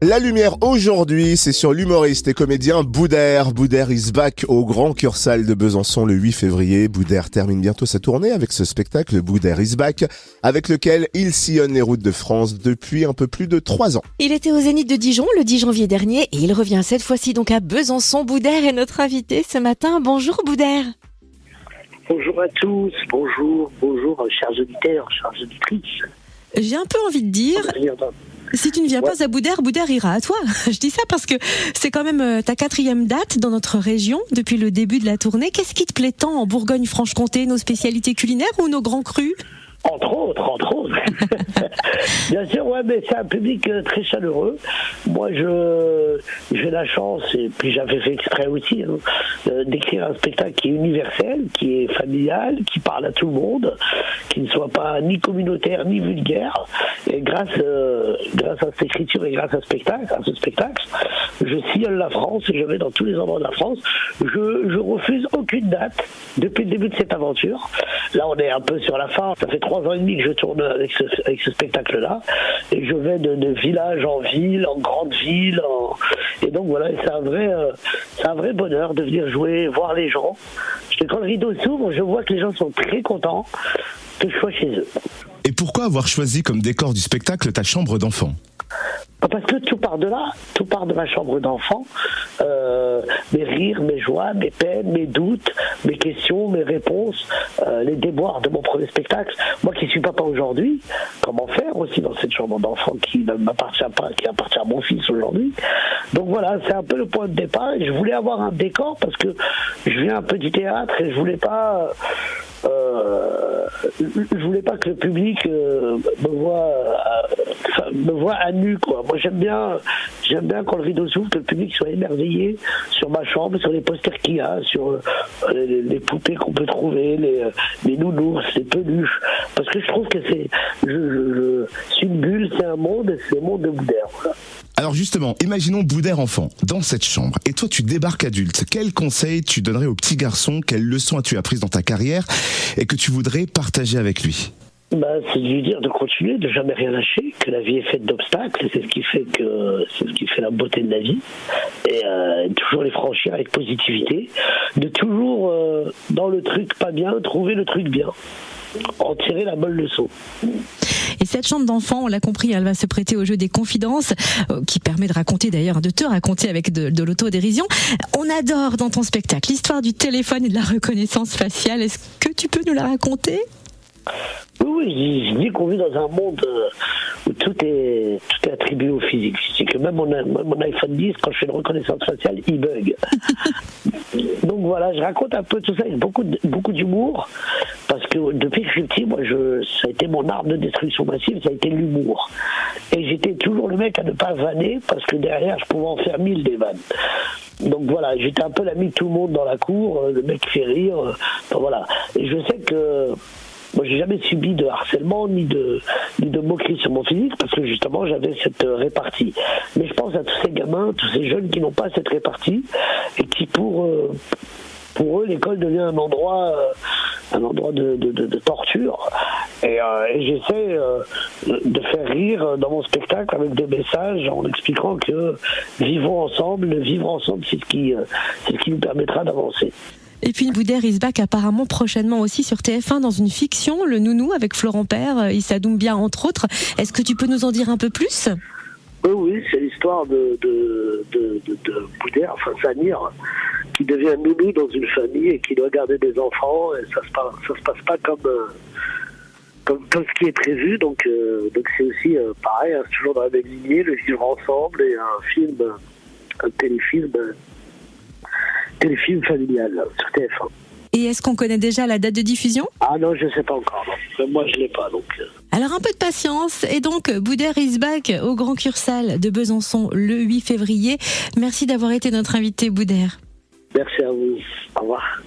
La lumière aujourd'hui, c'est sur l'humoriste et comédien Boudère. Boudère is back au Grand Cursal de Besançon le 8 février. Boudère termine bientôt sa tournée avec ce spectacle Boudère is back, avec lequel il sillonne les routes de France depuis un peu plus de 3 ans. Il était au Zénith de Dijon le 10 janvier dernier et il revient cette fois-ci donc à Besançon. Boudère est notre invité ce matin. Bonjour Boudère. Bonjour à tous, bonjour, chers auditeurs, chères auditrices. J'ai un peu envie de dire, si tu ne viens pas à Boudère, Boudère ira à toi. Je dis ça parce que c'est quand même ta 4e date dans notre région depuis le début de la tournée. Qu'est-ce qui te plaît tant en Bourgogne-Franche-Comté, nos spécialités culinaires ou nos grands crus ? Entre autres. Bien sûr, ouais, mais c'est un public très chaleureux. Moi, j'ai la chance, et puis j'avais fait exprès aussi, d'écrire un spectacle qui est universel, qui est familial, qui parle à tout le monde, qui ne soit pas ni communautaire ni vulgaire. Et grâce à cette écriture et grâce à ce spectacle, je sillonne la France et je vais dans tous les endroits de la France. Je refuse aucune date depuis le début de cette aventure. Là, on est un peu sur la fin. Ça fait 3 ans et demi que je tourne avec ce spectacle-là. Et je vais de village en ville, en grande ville. Et donc voilà, c'est un vrai bonheur de venir jouer, voir les gens. Quand le rideau s'ouvre, je vois que les gens sont très contents que je sois chez eux. Et pourquoi avoir choisi comme décor du spectacle ta chambre d'enfant ? Parce que tout part de là, tout part de ma chambre d'enfant. Mes rires, mes joies, mes peines, mes doutes, mes questions, mes réponses, les déboires de mon premier spectacle. Moi qui suis papa aujourd'hui, comment faire aussi dans cette chambre d'enfant qui ne m'appartient pas, qui appartient à mon fils aujourd'hui. Donc voilà, c'est un peu le point de départ. Et je voulais avoir un décor parce que je viens un peu du théâtre et je voulais pas que le public me voit à nu, quoi. Moi j'aime bien quand le rideau s'ouvre, que le public soit émerveillé sur ma chambre, sur les posters qu'il y a, sur les poupées qu'on peut trouver, les nounours, les peluches, parce que je trouve que c'est une bulle, c'est un monde, et c'est le monde de Boudère. Voilà. Alors justement, imaginons Boudère enfant, dans cette chambre, et toi tu débarques adulte. Quels conseils tu donnerais au petit garçon ? Quelles leçons as-tu apprises dans ta carrière et que tu voudrais partager avec lui ? C'est de lui dire de continuer, de jamais rien lâcher, que la vie est faite d'obstacles, et c'est ce qui fait la beauté de la vie, et toujours les franchir avec positivité, de toujours dans le truc pas bien, trouver le truc bien, en tirer la bonne leçon. Et cette chambre d'enfant, on l'a compris, elle va se prêter au jeu des confidences, qui permet de raconter d'ailleurs, de te raconter avec de l'autodérision. On adore dans ton spectacle l'histoire du téléphone et de la reconnaissance faciale. Est-ce que tu peux nous la raconter ? Oui, je dis qu'on vit dans un monde où tout est attribué au physique. C'est que même mon iPhone 10, quand je fais une reconnaissance faciale, il bug. Donc voilà, je raconte un peu tout ça avec beaucoup d'humour, parce que depuis que je suis petit, moi, ça a été mon arme de destruction massive, ça a été l'humour. Et j'étais toujours le mec à ne pas vanner, parce que derrière, je pouvais en faire 1000 des vannes. Donc voilà, j'étais un peu l'ami de tout le monde dans la cour, le mec qui fait rire. Donc voilà. Et je sais que moi, j'ai jamais subi de harcèlement ni de moquerie sur mon physique parce que justement, j'avais cette répartie. Mais je pense à tous ces gamins, tous ces jeunes qui n'ont pas cette répartie et qui, pour eux, l'école devient un endroit de torture. Et j'essaie de faire rire dans mon spectacle avec des messages en expliquant que vivre ensemble, c'est ce qui nous permettra d'avancer. Et puis Boudère is back apparemment prochainement aussi sur TF1 dans une fiction, Le Nounou avec Florent Père, Issa Doumbia entre autres. Est-ce que tu peux nous en dire un peu plus ? Oui, c'est l'histoire de Boudère, enfin Samir, qui devient nounou dans une famille et qui doit garder des enfants. Et ça se passe pas comme ce qui est prévu. Donc c'est aussi pareil, c'est toujours dans la même lignée, le vivre ensemble et un téléfilm familial sur TF1. Et est-ce qu'on connaît déjà la date de diffusion ? Ah non, je ne sais pas encore. Non. Moi, je ne l'ai pas. Donc. Alors, un peu de patience. Et donc, Boudère is back au Grand Cursal de Besançon le 8 février. Merci d'avoir été notre invité, Boudère. Merci à vous. Au revoir.